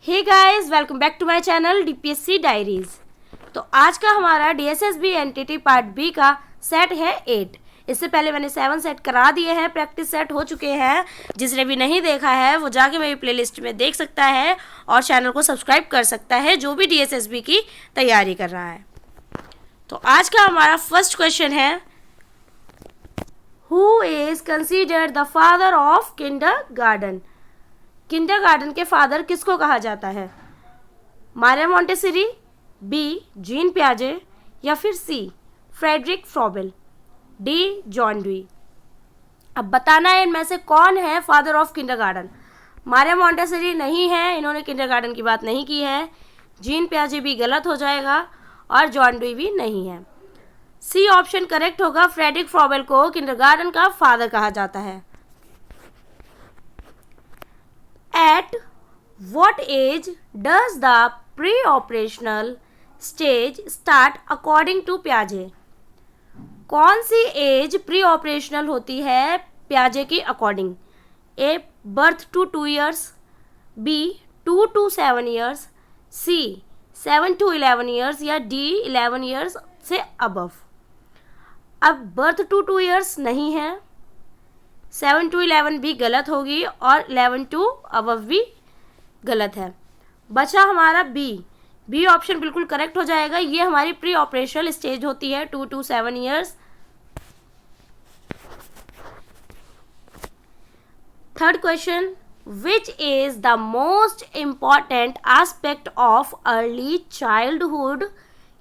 Hey guys, welcome back to my channel DPSC diaries. तो आज का हमारा डीएसएसबी एनटीटी पार्ट बी का सेट है 8। इससे पहले मैंने 7 सेट करा दिए हैं, प्रैक्टिस सेट हो चुके हैं। जिसने भी नहीं देखा है वो जाके मेरी प्लेलिस्ट में देख सकता है और चैनल को सब्सक्राइब कर सकता है जो भी डीएसएसबी की तैयारी कर रहा है। तो आज का हमारा फर्स्ट क्वेश्चन है, who is considered the father of kindergarten. Kindergarten के फादर किसको कहा जाता है? मारिया मोंटेसरी, बी जीन पियाजे, या फिर C Friedrich Froebel, D John Dewey. अब बताना है इनमें से कौन है father of kindergarten. Maria Montessori नहीं है, इन्होंने किंडरगार्टन की बात नहीं की है। जीन पियाजे भी गलत हो जाएगा और जॉन ड्यूई भी नहीं है। सी ऑप्शन करेक्ट होगा। फ्रेडरिक फ्रॉबेल को किंडरगार्टन का फादर कहा जाता है। At what age does the pre-operational stage start according to Piaget? कौन सी एज प्री ऑपरेशनल होती है प्याजे के according? A birth to 2 years, B 2 to 7 years, C 7 to 11 years, या डी 11 ईयर्स से अबव। अब बर्थ टू 2 ईयर्स नहीं है, 7 to 11 भी गलत होगी और 11 to अबव भी गलत है। बचा हमारा बी ऑप्शन बिल्कुल करेक्ट हो जाएगा। ये हमारी प्री ऑपरेशनल स्टेज होती है 2 to 7 years. Third question, which is the most important aspect of early childhood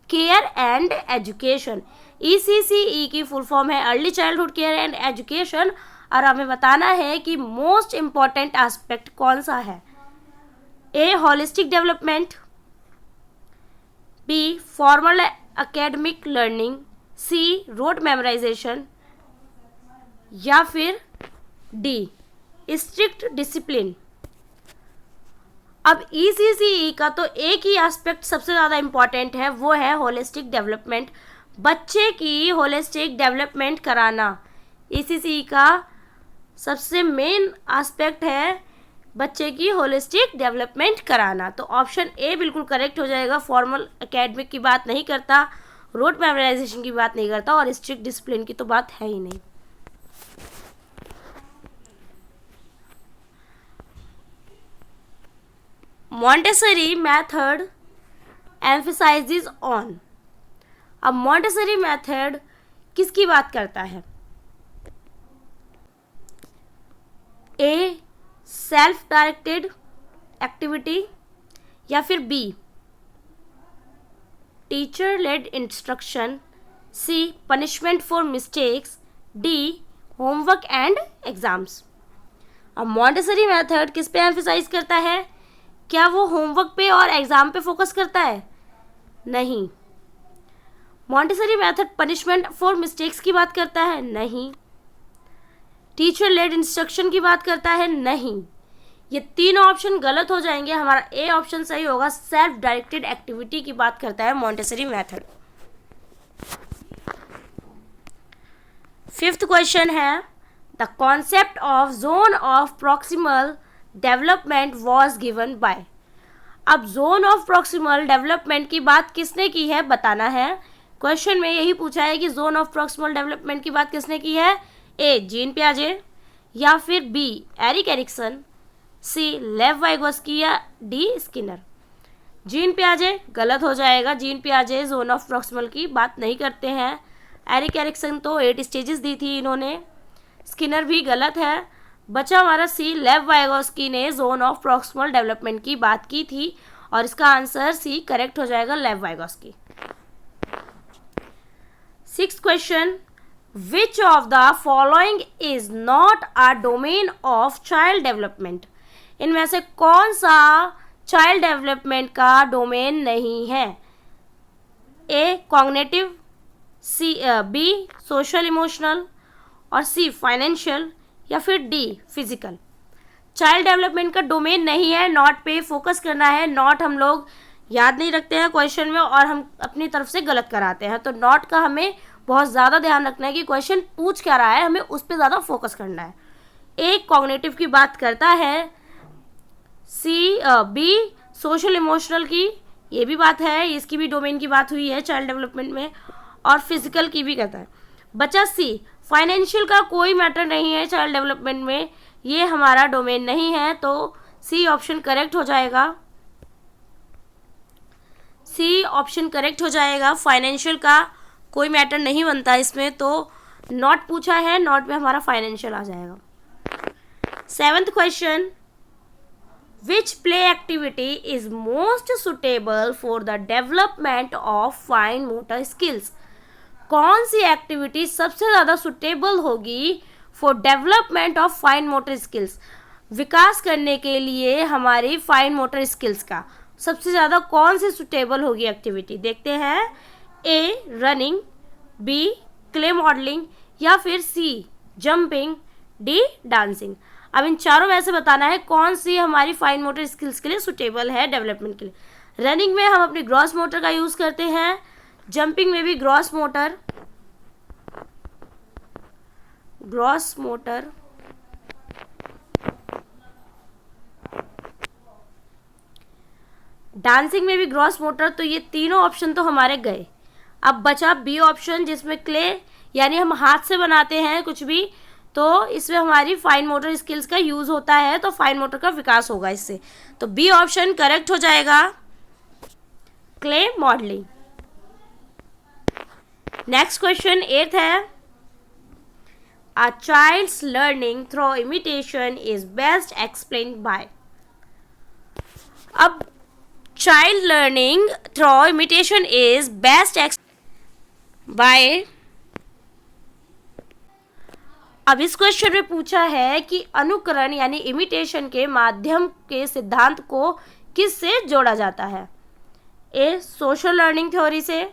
care and education. ECCE की फुल फॉर्म है early childhood care and education, और हमें बताना है कि मोस्ट इम्पॉर्टेंट एस्पेक्ट कौन सा है। A holistic development, B formal academic learning, C rote memorisation, या फिर डी स्ट्रिक्ट डिसिप्लिन। अब ECCE का तो एक ही एस्पेक्ट सबसे ज़्यादा इम्पॉर्टेंट है, वो है होलिस्टिक डेवलपमेंट। बच्चे की होलिस्टिक डेवलपमेंट कराना ECCE का सबसे मेन एस्पेक्ट है, बच्चे की होलिस्टिक डेवलपमेंट कराना। तो ऑप्शन ए बिल्कुल करेक्ट हो जाएगा। फॉर्मल एकेडमिक की बात नहीं करता, रोट मेमोराइजेशन की बात नहीं करता, और स्ट्रिक्ट डिसिप्लिन की तो बात है ही नहीं। Montessori method emphasises on. अब मॉन्टेसरी मेथड किसकी बात करता है? ए सेल्फ डायरेक्टेड एक्टिविटी, या फिर B teacher led instruction, C punishment for mistakes, D homework and exams. अब मॉन्टेसरी मेथड किस पे एम्फसाइज करता है? क्या वो होमवर्क पे और एग्जाम पे फोकस करता है? नहीं। Montessori method punishment for mistakes की बात करता है? नहीं। टीचर लेड इंस्ट्रक्शन की बात करता है? नहीं। ये तीनों ऑप्शन गलत हो जाएंगे। हमारा ए ऑप्शन सही होगा। सेल्फ डायरेक्टेड एक्टिविटी की बात करता है मॉन्टेसरी मेथड। फिफ्थ क्वेश्चन है, the concept of zone of proximal development was given by. अब जोन ऑफ प्रॉक्सिमल डेवलपमेंट की बात किसने की है बताना है। क्वेश्चन में यही पूछा है कि जोन ऑफ प्रॉक्सिमल डेवलपमेंट की बात किसने की है। ए जीन पियाजे, या फिर बी एरिक एरिक्सन, सी लेव वाइगोस्की, या डी स्किनर। जीन पियाजे गलत हो जाएगा। जीन पियाजे जोन ऑफ प्रॉक्सिमल की बात नहीं करते हैं। एरिक एरिक्सन तो 8 स्टेजेस दी थी इन्होंने। स्किनर भी गलत है। बचा हमारा सी लेव वाइगोस्की ने जोन ऑफ प्रॉक्सिमल डेवलपमेंट की बात की थी, और इसका आंसर सी करेक्ट हो जाएगा, लेव Vygotsky. Sixth question, Which of the following is not a domain of child development? इनमें से कौन सा चाइल्ड डेवलपमेंट का डोमेन नहीं है? A cognitive, C B social emotional, और सी फाइनेंशियल, या फिर डी फिजिकल। चाइल्ड डेवलपमेंट का डोमेन नहीं है। नॉट पे फोकस करना है। नॉट हम लोग याद नहीं रखते हैं क्वेश्चन में, और हम अपनी तरफ से गलत कराते हैं। तो नॉट का हमें बहुत ज़्यादा ध्यान रखना है कि क्वेश्चन पूछ क्या रहा है, हमें उस पर ज़्यादा फोकस करना है। एक कॉग्निटिव की बात करता है, सी बी सोशल इमोशनल की ये भी बात है, इसकी भी डोमेन की बात हुई है चाइल्ड डेवलपमेंट में, और फिजिकल की भी कहता है। बचा सी, फाइनेंशियल का कोई मैटर नहीं है चाइल्ड डेवलपमेंट में, ये हमारा डोमेन नहीं है, तो सी ऑप्शन करेक्ट हो जाएगा। सी ऑप्शन करेक्ट हो जाएगा, फाइनेंशियल का कोई मैटर नहीं बनता इसमें, तो नॉट पूछा है, नॉट में हमारा फाइनेंशियल आ जाएगा। 7th question, which play activity is most suitable for the development of fine motor skills? कौन सी एक्टिविटी सबसे ज़्यादा सुटेबल होगी for development of fine motor skills? विकास करने के लिए हमारी फाइन मोटर स्किल्स का सबसे ज़्यादा कौन सी सुटेबल होगी एक्टिविटी? देखते हैं। ए रनिंग, बी क्ले मॉडलिंग, या फिर सी जंपिंग, डी डांसिंग। अब इन चारों में से बताना है कौन सी हमारी फाइन मोटर स्किल्स के लिए सुटेबल है डेवलपमेंट के लिए। रनिंग में हम अपनी ग्रॉस मोटर का यूज़ करते हैं, जंपिंग में भी ग्रॉस मोटर, डांसिंग में भी ग्रॉस मोटर। तो ये तीनों ऑप्शन तो हमारे गए। अब बचा बी ऑप्शन, जिसमें क्ले यानी हम हाथ से बनाते हैं कुछ भी, तो इसमें हमारी फाइन मोटर स्किल्स का यूज़ होता है, तो फाइन मोटर का विकास होगा इससे, तो बी ऑप्शन करेक्ट हो जाएगा, clay modelling. Next question 8th है, a child's learning through imitation is best explained by. अब child learning through imitation is best by. अब इस क्वेश्चन में पूछा है कि अनुकरण यानी इमिटेशन के माध्यम के सिद्धांत को किससे जोड़ा जाता है? ए सोशल लर्निंग थ्योरी से,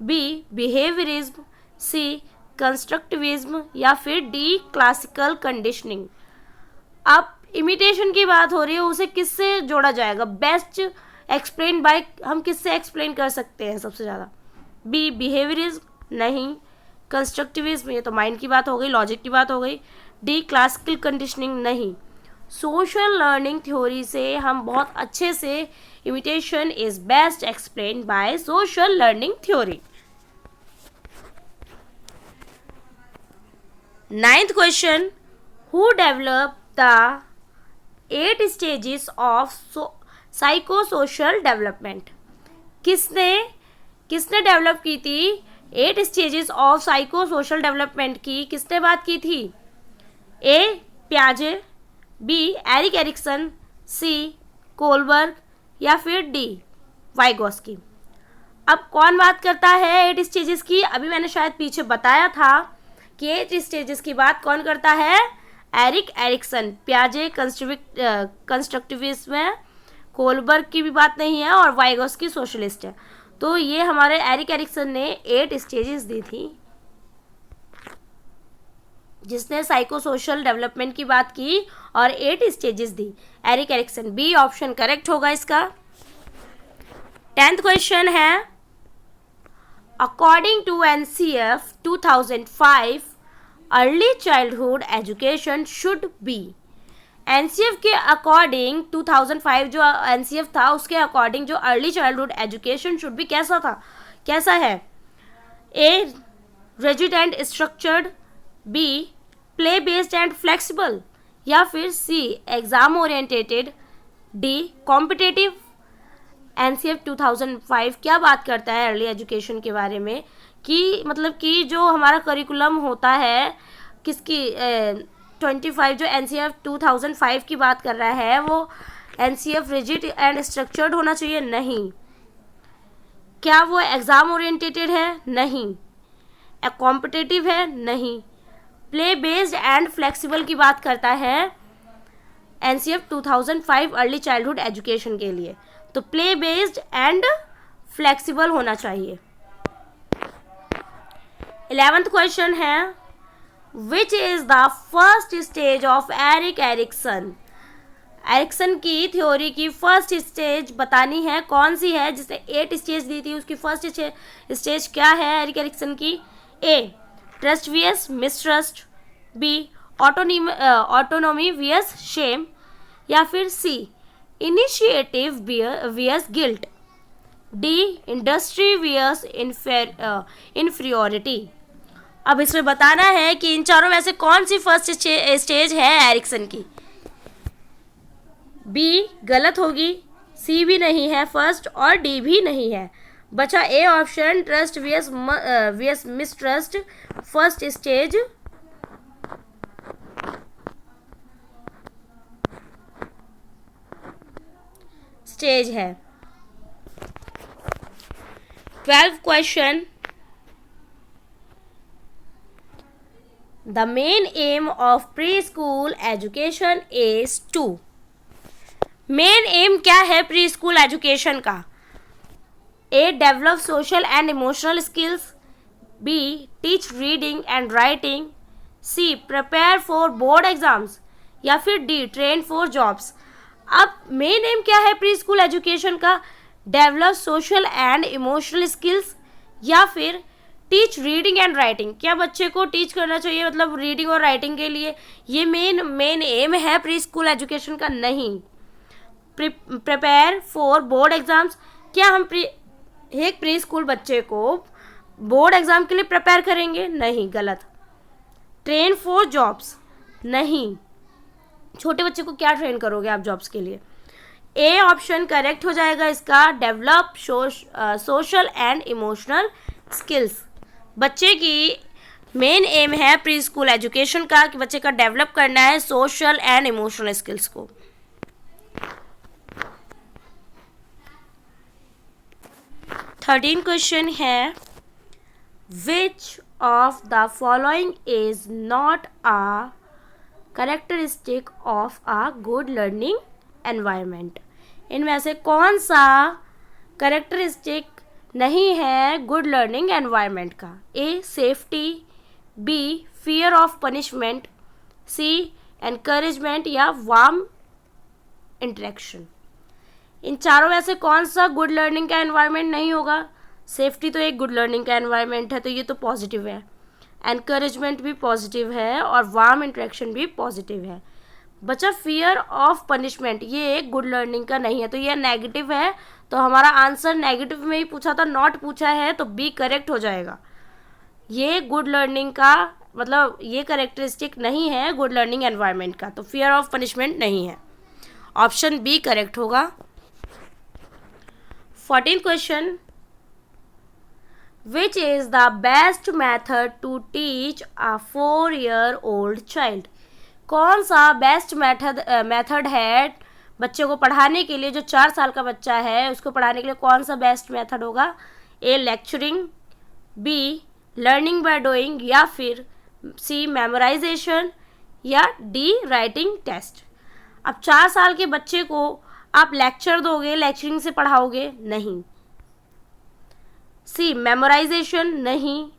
बी बिहेवियरिज्म, सी कंस्ट्रक्टिविज्म, या फिर डी क्लासिकल कंडीशनिंग। अब इमिटेशन की बात हो रही है, उसे किससे जोड़ा जाएगा? बेस्ट एक्सप्लेन बाय, हम किससे एक्सप्लेन कर सकते हैं सबसे ज़्यादा? बी बिहेवियरिज्म नहीं, कंस्ट्रक्टिविज्म ये तो माइंड की बात हो गई, लॉजिक की बात हो गई, डी क्लासिकल कंडीशनिंग नहीं। सोशल लर्निंग थ्योरी से हम बहुत अच्छे से imitation is best explain by social learning theory. 9th question, who develop the 8 stages of psychosocial development? किसने डेवलप की थी 8 stages of psycho social development की? किसने बात की थी? ए प्याजे, बी एरिक एरिक्सन, सी कोलबर्ग, या फिर डी वाइगोस्की। अब कौन बात करता है 8 स्टेजेस की? अभी मैंने शायद पीछे बताया था कि 8 स्टेजेस की बात कौन करता है? Erik Erikson. प्याजे कंस्ट्रक्टिविज्म है, कोलबर्ग की भी बात नहीं है, और वाइगोस्की सोशलिस्ट है। तो ये हमारे एरिक एरिक्सन ने 8 स्टेजेस दी थी, जिसने साइको सोशल डेवलपमेंट की बात की और 8 स्टेजेस दी, Erik Erikson. B option correct होगा इसका। 10th क्वेश्चन है, according to NCF 2005 early childhood education should be. NCF के अकॉर्डिंग 2005 जो एनसीएफ था उसके अकॉर्डिंग जो early childhood education should be कैसा है? A rigid and structured, B play based and flexible, या फिर C exam orientated, D competitive. NCF 2005 क्या बात करता है अर्ली एजुकेशन के बारे में कि मतलब कि जो हमारा करिकुलम होता है किसकी 25 जो एनसीएफ 2005 की बात कर रहा है वो एनसीएफ रिजिड एंड स्ट्रक्चर्ड होना चाहिए? नहीं। क्या वो एग्ज़ाम ओरिएंटेटेड है? नहीं। कॉम्पिटिटिव है? नहीं। प्ले बेस्ड एंड फ्लेक्सिबल की बात करता है एनसीएफ 2005 अर्ली चाइल्डहुड एजुकेशन के लिए, तो प्ले बेस्ड एंड फ्लेक्सिबल होना चाहिए। 11th क्वेश्चन है, which is the first stage of Eric Erikson? Erikson की थ्योरी की फर्स्ट स्टेज बतानी है, कौन सी है? जिसने 8 स्टेज दी थी उसकी फर्स्ट स्टेज क्या है एरिक एरिक्सन की? A trust VS mistrust, B autonomy VS shame, या फिर C initiative versus guilt, D industry versus inferiority. अब इसमें बताना है कि इन चारों में से कौन सी फर्स्ट स्टेज है एरिक्सन की। बी गलत होगी, सी भी नहीं है फर्स्ट और डी भी नहीं है। बचा A option, trust versus mistrust first stage है। 12th question, the main aim of preschool education is to. Main aim क्या है प्री स्कूल एजुकेशन का? A develop social and emotional skills, B teach reading and writing, C prepare for board exams, या फिर D train for jobs. अब main aim क्या है preschool education का? Develop social and emotional skills या फिर teach reading and writing. क्या बच्चे को टीच करना चाहिए मतलब रीडिंग और राइटिंग के लिए? ये मेन एम है प्री स्कूल एजुकेशन का? नहीं। प्रिपेयर फॉर बोर्ड एग्जाम्स, क्या हम एक प्री स्कूल बच्चे को बोर्ड एग्जाम के लिए प्रिपेयर करेंगे? नहीं, गलत। ट्रेन फॉर जॉब्स, नहीं, छोटे बच्चे को क्या ट्रेन करोगे आप जॉब्स के लिए? ए ऑप्शन करेक्ट हो जाएगा इसका, develop social and emotional skills. बच्चे की मेन एम है प्री स्कूल एजुकेशन का कि बच्चे का डेवलप करना है सोशल एंड इमोशनल स्किल्स को। 13 क्वेश्चन है, which of the following is not a characteristic of a good learning environment. इनमें से कौन सा कैरेक्टरिस्टिक नहीं है गुड लर्निंग एनवायरनमेंट का? A safety, B fear of punishment, C encouragement या वार्म इंटरेक्शन। इन चारों में से कौन सा गुड लर्निंग का एनवायरनमेंट नहीं होगा? सेफ्टी तो एक गुड लर्निंग का एनवायरनमेंट है तो ये तो पॉजिटिव है, एनकरेजमेंट भी पॉजिटिव है और वार्म इंटरेक्शन भी पॉजिटिव है। बचा फियर ऑफ पनिशमेंट, ये एक गुड लर्निंग का नहीं है तो ये नेगेटिव है, तो हमारा आंसर नेगेटिव में ही पूछा था, नॉट पूछा है, तो बी करेक्ट हो जाएगा। ये गुड लर्निंग का मतलब ये करेक्टरिस्टिक नहीं है गुड लर्निंग एनवायरनमेंट का, तो फियर ऑफ पनिशमेंट नहीं है, ऑप्शन बी करेक्ट होगा। 14th question, which is the best method to teach a 4-year-old child. कौन सा बेस्ट मेथड है बच्चे को पढ़ाने के लिए? जो 4 साल का बच्चा है उसको पढ़ाने के लिए कौन सा बेस्ट मेथड होगा? A lecturing, B learning by doing, या फिर सी मेमोराइजेशन, या डी राइटिंग टेस्ट। अब 4 साल के बच्चे को आप लेक्चर दोगे, लेक्चरिंग से पढ़ाओगे? नहीं। सी मेमोराइजेशन नहीं,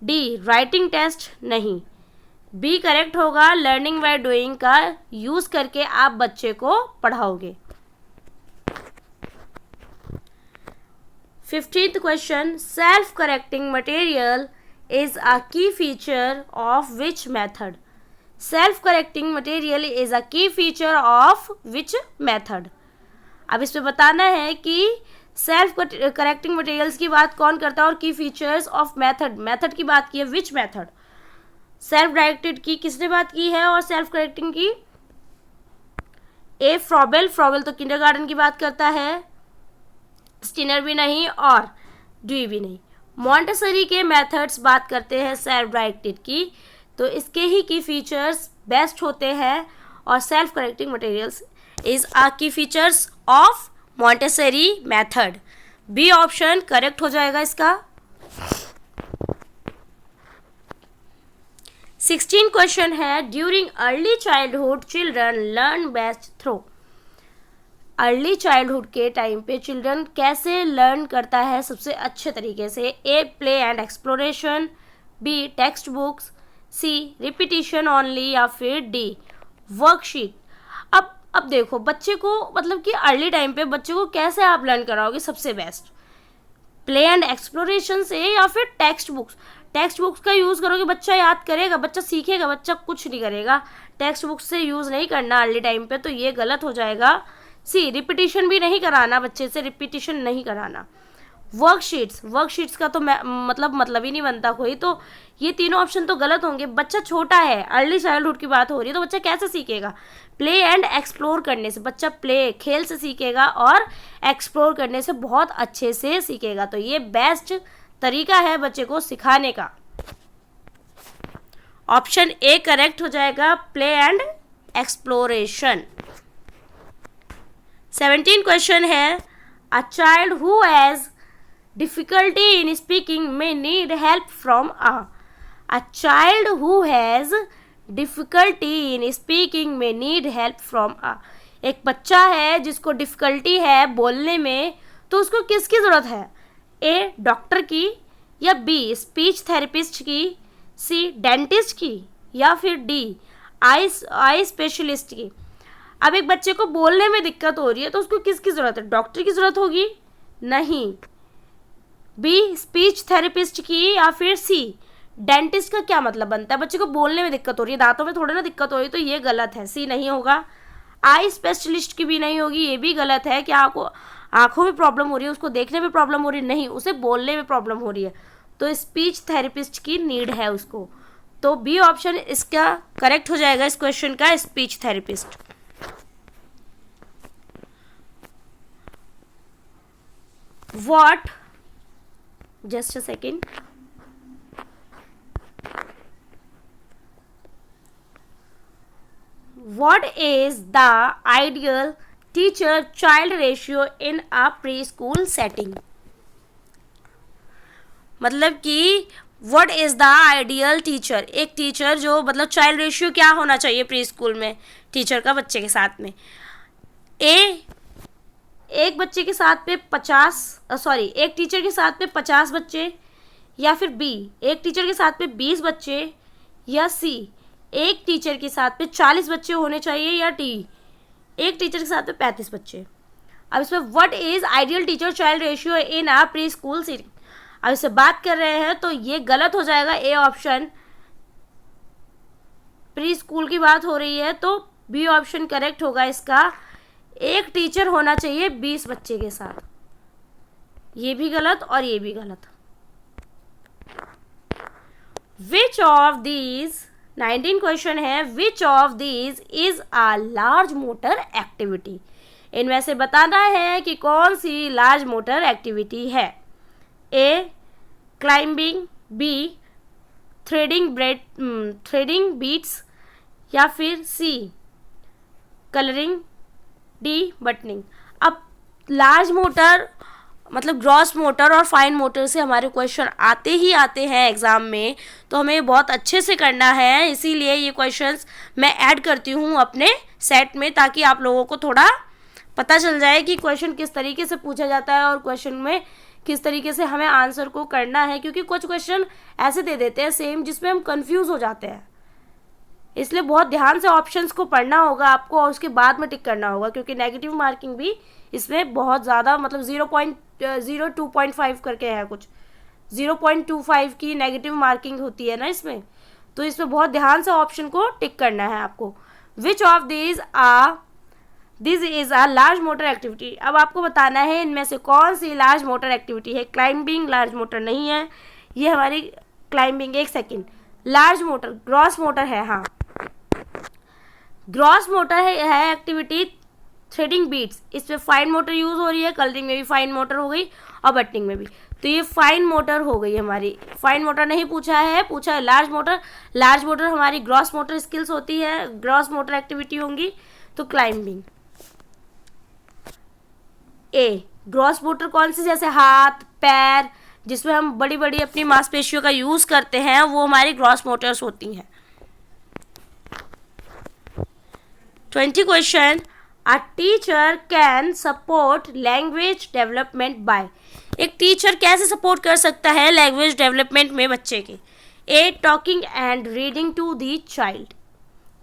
डी राइटिंग टेस्ट नहीं। बी करेक्ट होगा, लर्निंग बाय डूइंग का यूज करके आप बच्चे को पढ़ाओगे। 15th question, self correcting material is a key feature of which method. Self correcting material is a key feature of which method. अब इसमें बताना है कि सेल्फ करेक्टिंग मटेरियल्स की बात कौन करता है और की फीचर्स ऑफ मेथड की बात की है विच मेथड। सेल्फ डायरेक्टेड की किसने बात की है और सेल्फ करेक्टिंग की? ए फ्रॉबेल तो किंडरगार्टन की बात करता है, स्टिनर भी नहीं और ड्यूई भी नहीं। मॉन्टेसरी के मेथड्स बात करते हैं सेल्फ डायरेक्टेड की, तो इसके ही की फीचर्स बेस्ट होते हैं और self correcting materials is a key features of Montessori method. B option correct हो जाएगा इसका। 16 क्वेश्चन है, during early childhood children learn best through. Early childhood के टाइम पे चिल्ड्रन कैसे लर्न करता है सबसे अच्छे तरीके से? A play and exploration, B textbooks, C repetition only, या फिर डी वर्कशीट। अब देखो बच्चे को मतलब कि अर्ली टाइम पे बच्चे को कैसे आप लर्न कराओगे सबसे बेस्ट? प्ले एंड एक्सप्लोरेशन से या फिर टेक्स्ट बुक्स का यूज़ करोगे, बच्चा याद करेगा, बच्चा सीखेगा, बच्चा कुछ नहीं करेगा। टेक्स्ट बुक्स से यूज़ नहीं करना अर्ली टाइम पे, तो ये गलत हो जाएगा। सी रिपीटिशन भी नहीं कराना, बच्चे से रिपीटिशन नहीं कराना। वर्कशीट्स का तो मतलब ही नहीं बनता कोई, तो ये तीनों ऑप्शन तो गलत होंगे। बच्चा छोटा है, अर्ली चाइल्डहुड की बात हो रही है, तो बच्चा कैसे सीखेगा? प्ले एंड एक्सप्लोर करने से। बच्चा खेल से सीखेगा और एक्सप्लोर करने से बहुत अच्छे से सीखेगा। तो ये बेस्ट तरीका है बच्चे को सिखाने का। ऑप्शन ए करेक्ट हो जाएगा, प्ले एंड एक्सप्लोरेशन। 17 क्वेश्चन है, a child who has difficulty in speaking may need help from a child who has difficulty in speaking may need help from a एक बच्चा है जिसको डिफ़िकल्टी है बोलने में, तो उसको किसकी ज़रूरत है? ए डॉक्टर की, या बी स्पीच थेरेपिस्ट की, सी डेंटिस्ट की, या फिर डी आई स्पेशलिस्ट की। अब एक बच्चे को बोलने में दिक्कत हो रही है तो उसको किसकी ज़रूरत है? डॉक्टर की ज़रूरत होगी? नहीं। बी स्पीच थेरेपिस्ट की, या फिर सी डेंटिस्ट का क्या मतलब बनता है? बच्चे को बोलने में दिक्कत हो रही है, दांतों में थोड़े ना दिक्कत हो रही, तो ये गलत है, सी नहीं होगा। आई स्पेशलिस्ट की भी नहीं होगी, ये भी गलत है। क्या आंखों में प्रॉब्लम हो रही है, उसको देखने में प्रॉब्लम हो रही है? नहीं, उसे बोलने में प्रॉब्लम हो रही है, तो स्पीच थेरेपिस्ट की नीड है उसको। तो बी ऑप्शन इसका करेक्ट हो जाएगा इस क्वेश्चन का, speech therapist. What, just a second, what is the ideal teacher child ratio in a preschool setting? मतलब कि what is the ideal teacher, एक टीचर जो मतलब चाइल्ड रेशियो क्या होना चाहिए प्री स्कूल में टीचर का बच्चे के साथ में? ए एक बच्चे के साथ पे एक टीचर के साथ पे 50 बच्चे, या फिर बी एक टीचर के साथ पे 20 बच्चे, या सी एक टीचर के साथ पे 40 बच्चे होने चाहिए, या डी एक टीचर के साथ पे 35 बच्चे। अब इसमें what is ideal teacher child ratio in a preschool setting, अब इससे बात कर रहे हैं तो ये गलत हो जाएगा। ए ऑप्शन, प्री स्कूल की बात हो रही है तो बी ऑप्शन करेक्ट होगा इसका। एक टीचर होना चाहिए 20 बच्चे के साथ, ये भी गलत और ये भी गलत। विच ऑफ दीज 19 क्वेश्चन है, which of these is a large motor activity, इनमें से बताना है कि कौन सी लार्ज मोटर एक्टिविटी है। ए क्लाइंबिंग, बी थ्रेडिंग बीट्स, या फिर सी कलरिंग, डी बटनिंग। अब लार्ज मोटर मतलब ग्रॉस मोटर और फाइन मोटर से हमारे क्वेश्चन आते हैं एग्ज़ाम में, तो हमें बहुत अच्छे से करना है, इसीलिए ये क्वेश्चंस मैं ऐड करती हूँ अपने सेट में, ताकि आप लोगों को थोड़ा पता चल जाए कि क्वेश्चन किस तरीके से पूछा जाता है और क्वेश्चन में किस तरीके से हमें आंसर को करना है। क्योंकि कुछ क्वेश्चन ऐसे दे देते हैं सेम जिसमें हम कंफ्यूज हो जाते हैं, इसलिए बहुत ध्यान से ऑप्शंस को पढ़ना होगा आपको और उसके बाद में टिक करना होगा, क्योंकि नेगेटिव मार्किंग भी इसमें बहुत ज़्यादा मतलब 0.02.5 करके है, कुछ 0.25 की नेगेटिव मार्किंग होती है ना इसमें, तो इसमें बहुत ध्यान से ऑप्शन को टिक करना है आपको। Which of this is a large motor activity, अब आपको बताना है इनमें से कौन सी लार्ज मोटर एक्टिविटी है। क्लाइंबिंग लार्ज मोटर नहीं है, ये हमारी क्लाइंबिंग, एक second, large motor gross motor है, हाँ ग्रॉस मोटर है एक्टिविटी। थ्रेडिंग बीट्स, इसमें फाइन मोटर यूज़ हो रही है, कलरिंग में भी फाइन मोटर हो गई और बटनिंग में भी, तो ये फाइन मोटर हो गई हमारी। फाइन मोटर नहीं पूछा है, पूछा है लार्ज मोटर। लार्ज मोटर हमारी ग्रॉस मोटर स्किल्स होती है, ग्रॉस मोटर एक्टिविटी होंगी, तो क्लाइंबिंग। ए ग्रॉस मोटर कौन सी, जैसे हाथ पैर, जिसमें हम बड़ी बड़ी अपनी मांसपेशियों का यूज़ करते हैं, वो हमारी ग्रॉस मोटर्स होती हैं। 20 question, a teacher can support language development by, एक टीचर कैसे सपोर्ट कर सकता है लैंग्वेज डेवलपमेंट में बच्चे के। A talking and reading to the child,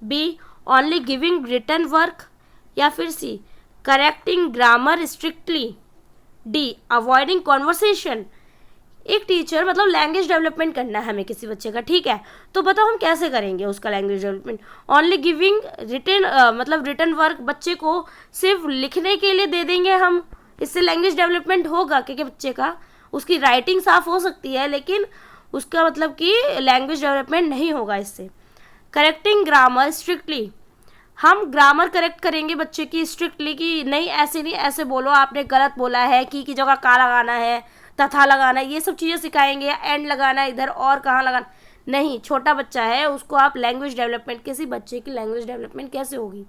B only giving written work, या फिर C correcting grammar strictly, D avoiding conversation. एक टीचर मतलब लैंग्वेज डेवलपमेंट करना है हमें किसी बच्चे का, ठीक है, तो बताओ हम कैसे करेंगे उसका language development? Only giving written मतलब रिटन वर्क बच्चे को सिर्फ लिखने के लिए दे देंगे हम, इससे लैंग्वेज डेवलपमेंट होगा क्योंकि बच्चे का उसकी राइटिंग साफ हो सकती है लेकिन उसका मतलब कि लैंग्वेज डेवलपमेंट नहीं होगा इससे। करेक्टिंग ग्रामर स्ट्रिक्टली, हम ग्रामर करेक्ट करेंगे बच्चे की स्ट्रिक्टली कि नहीं ऐसे नहीं, ऐसे बोलो, आपने गलत बोला है, की जगह का लगाना है, तथा लगाना है, ये सब चीज़ें सिखाएंगे, या एंड लगाना है इधर और कहाँ लगाना नहीं। छोटा बच्चा है, उसको आप लैंग्वेज डेवलपमेंट, किसी बच्चे की लैंग्वेज डेवलपमेंट कैसे होगी?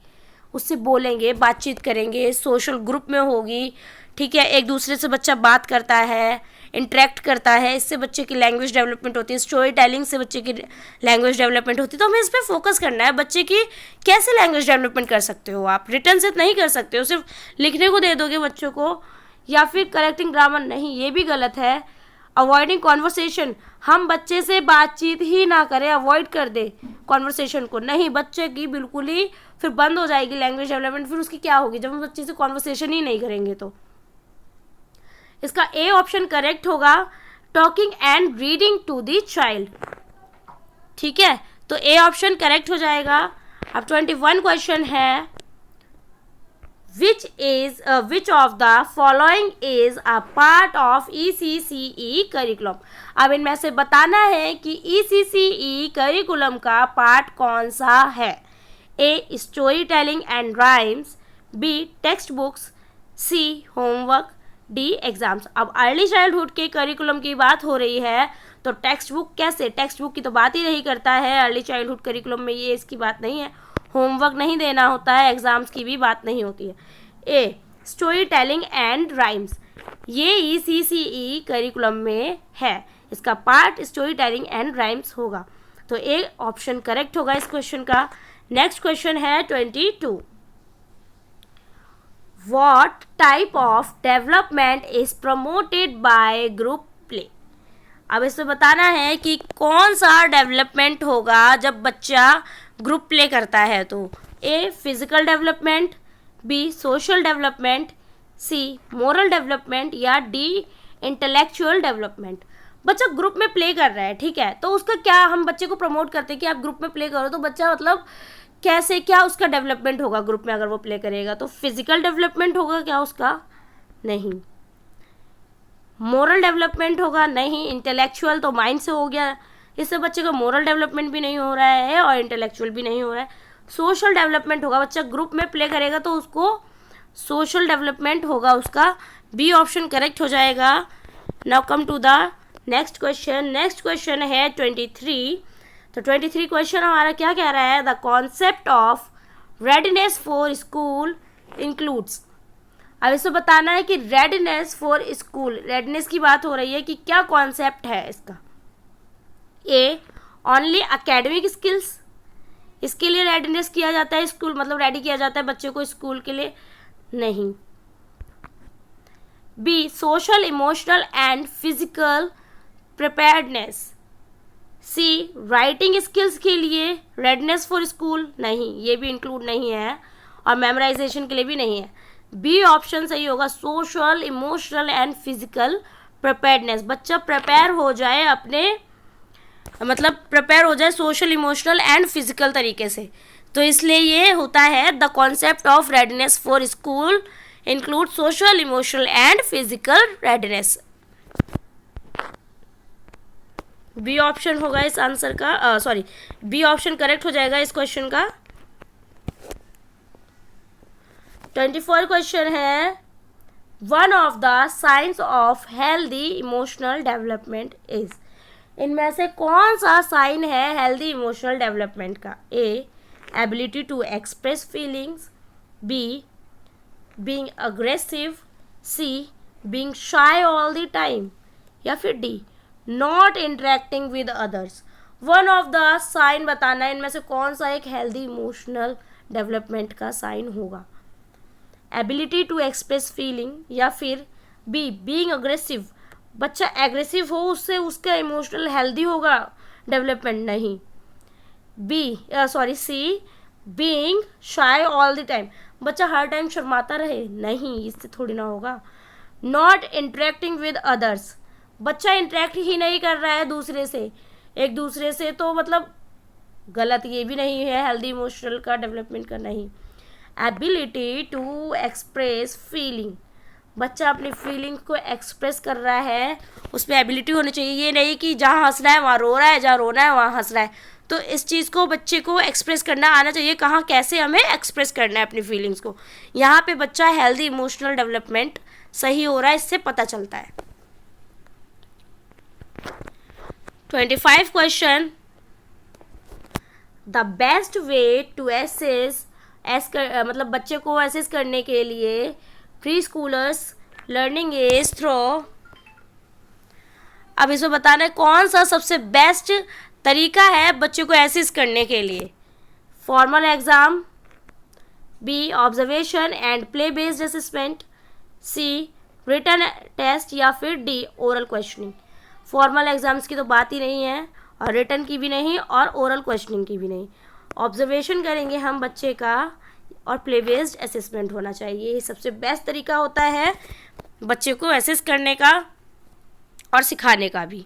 उससे बोलेंगे, बातचीत करेंगे, सोशल ग्रुप में होगी, ठीक है, एक दूसरे से बच्चा बात करता है, इंटरेक्ट करता है, इससे बच्चे की लैंग्वेज डेवलपमेंट होती है। स्टोरी टेलिंग से बच्चे की लैंग्वेज डेवलपमेंट होती है। तो हमें इस पर फोकस करना है, बच्चे की कैसे लैंग्वेज डेवलपमेंट कर सकते हो आप। रिटर्न से नहीं कर सकते हो, सिर्फ लिखने को दे दोगे बच्चों को, या फिर करेक्टिंग ग्रामर नहीं, ये भी गलत है। अवॉइडिंग कॉन्वर्सेशन, हम बच्चे से बातचीत ही ना करें, अवॉइड कर दे कॉन्वर्सेशन को, नहीं, बच्चे की बिल्कुल ही फिर बंद हो जाएगी लैंग्वेज डेवलपमेंट। फिर उसकी क्या होगी जब हम बच्चे से कॉन्वर्सेशन ही नहीं करेंगे? तो इसका ए ऑप्शन करेक्ट होगा, talking and reading to the child, ठीक है, तो ए ऑप्शन करेक्ट हो जाएगा। अब 21 क्वेश्चन है, which of the following is a part of ECCE curriculum. अब इनमें से बताना है कि ECCE करिकुलम का पार्ट कौन सा है। A storytelling and rhymes, B textbooks, C homework, D exams. अब अर्ली चाइल्डहुड के करिकुलम की बात हो रही है तो टेक्स्ट बुक कैसे, टेक्स्ट बुक की तो बात ही नहीं करता है अर्ली चाइल्डहुड करिकुलम में, ये इसकी बात नहीं है। होमवर्क नहीं देना होता है, एग्जाम्स की भी बात नहीं होती है। A storytelling and rhymes, ये ECCE करिकुलम में है, इसका part story telling and rhymes होगा, तो ए ऑप्शन करेक्ट होगा इस क्वेश्चन का। नेक्स्ट क्वेश्चन है 22, What type of development is promoted by group play? अब इसमें बताना है कि कौन सा डेवलपमेंट होगा जब बच्चा ग्रुप प्ले करता है। तो A physical development, B social development, C moral development, या डी इंटेलेक्चुअल डेवलपमेंट। बच्चा ग्रुप में प्ले कर रहा है, ठीक है, तो उसका क्या हम बच्चे को प्रमोट करते हैं कि आप ग्रुप में प्ले करो, तो बच्चा मतलब कैसे, क्या उसका डेवलपमेंट होगा ग्रुप में अगर वो प्ले करेगा? तो फिजिकल डेवलपमेंट होगा क्या उसका? नहीं। मोरल डेवलपमेंट होगा? नहीं। इंटेलेक्चुअल तो माइंड से हो गया, इससे बच्चे का मोरल डेवलपमेंट भी नहीं हो रहा है और इंटेलेक्चुअल भी नहीं हो रहा है। सोशल डेवलपमेंट होगा, बच्चा ग्रुप में प्ले करेगा तो उसको सोशल डेवलपमेंट होगा उसका। बी ऑप्शन करेक्ट हो जाएगा। Now come to the next question. Next question है 23। तो 23 क्वेश्चन हमारा क्या कह रहा है, the concept of readiness for school includes. अब इसमें बताना है कि रेडीनेस फॉर स्कूल, रेडीनेस की बात हो रही है कि क्या कॉन्सेप्ट है इसका। ए ओनली एकेडमिक स्किल्स, इसके लिए रेडीनेस किया जाता है, स्कूल मतलब रेडी किया जाता है बच्चे को स्कूल के लिए, नहीं। B social emotional and physical preparedness, C writing skills के लिए रेडनेस फॉर स्कूल, नहीं, ये भी इंक्लूड नहीं है, और मेमोराइजेशन के लिए भी नहीं है। बी ऑप्शन सही होगा, social emotional and physical preparedness, बच्चा प्रिपेयर हो जाए अपने मतलब प्रिपेयर हो जाए सोशल इमोशनल एंड फिजिकल तरीके से, तो इसलिए ये होता है the concept of readiness for school include social emotional and physical readiness. B option होगा इस आंसर का, सॉरी बी ऑप्शन करेक्ट हो जाएगा इस क्वेश्चन का। 24 क्वेश्चन है, one of the science of healthy emotional development is. इनमें से कौन सा साइन है हेल्दी इमोशनल डेवलपमेंट का? A ability to express feelings, B being aggressive, C being shy all the time, या फिर D not interacting with others. One of the sign बताना है इनमें से कौन सा एक हेल्दी इमोशनल डेवलपमेंट का साइन होगा। एबिलिटी टू एक्सप्रेस फीलिंग, या फिर बी बीइंग अग्रेसिव, बच्चा एग्रेसिव हो उससे उसका इमोशनल हेल्दी होगा डेवलपमेंट, नहीं। C being shy all the time, बच्चा हर टाइम शर्माता रहे, नहीं, इससे थोड़ी ना होगा। नॉट इंटरेक्टिंग विद अदर्स, बच्चा इंटरेक्ट ही नहीं कर रहा है दूसरे से, एक दूसरे से, तो मतलब गलत ये भी नहीं है हेल्दी इमोशनल का डेवलपमेंट करना ही। एबिलिटी टू एक्सप्रेस फीलिंग, बच्चा अपनी फीलिंग को एक्सप्रेस कर रहा है, उसमें एबिलिटी होनी चाहिए। ये नहीं कि जहाँ हंस रहा है वहाँ रो रहा है, जहाँ रोना है वहाँ हंस रहा है। तो इस चीज़ को बच्चे को एक्सप्रेस करना आना चाहिए, कहाँ कैसे हमें एक्सप्रेस करना है अपनी फीलिंग्स को। यहाँ पे बच्चा हेल्दी इमोशनल डेवलपमेंट सही हो रहा है, इससे पता चलता है। 25 question, the best way to assess मतलब बच्चे को असेस करने के लिए preschoolers learning is through. अब इसमें बताना है कौन सा सबसे बेस्ट तरीका है बच्चे को असेस करने के लिए। Formal exam, B observation and play based assessment, C written test, या फिर D oral questioning. Formal exams की तो बात ही नहीं है, और रिटन की भी नहीं, और ओरल क्वेश्चनिंग की भी नहीं। ऑब्जर्वेशन करेंगे हम बच्चे का, और प्ले बेस्ड असेसमेंट होना चाहिए। ये सबसे बेस्ट तरीका होता है बच्चे को असेस करने का और सिखाने का भी।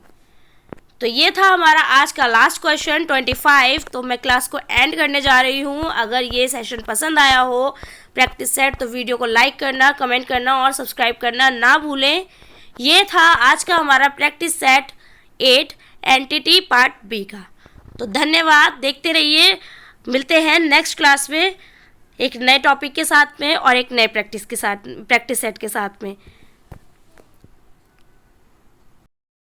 तो ये था हमारा आज का लास्ट क्वेश्चन 25। तो मैं क्लास को एंड करने जा रही हूँ। अगर ये सेशन पसंद आया हो प्रैक्टिस सेट, तो वीडियो को लाइक करना, कमेंट करना और सब्सक्राइब करना ना भूलें। ये था आज का हमारा practice set 8 NTT part B का। तो धन्यवाद, देखते रहिए। मिलते हैं नेक्स्ट क्लास में एक नए टॉपिक के साथ में और एक नए प्रैक्टिस सेट के साथ में।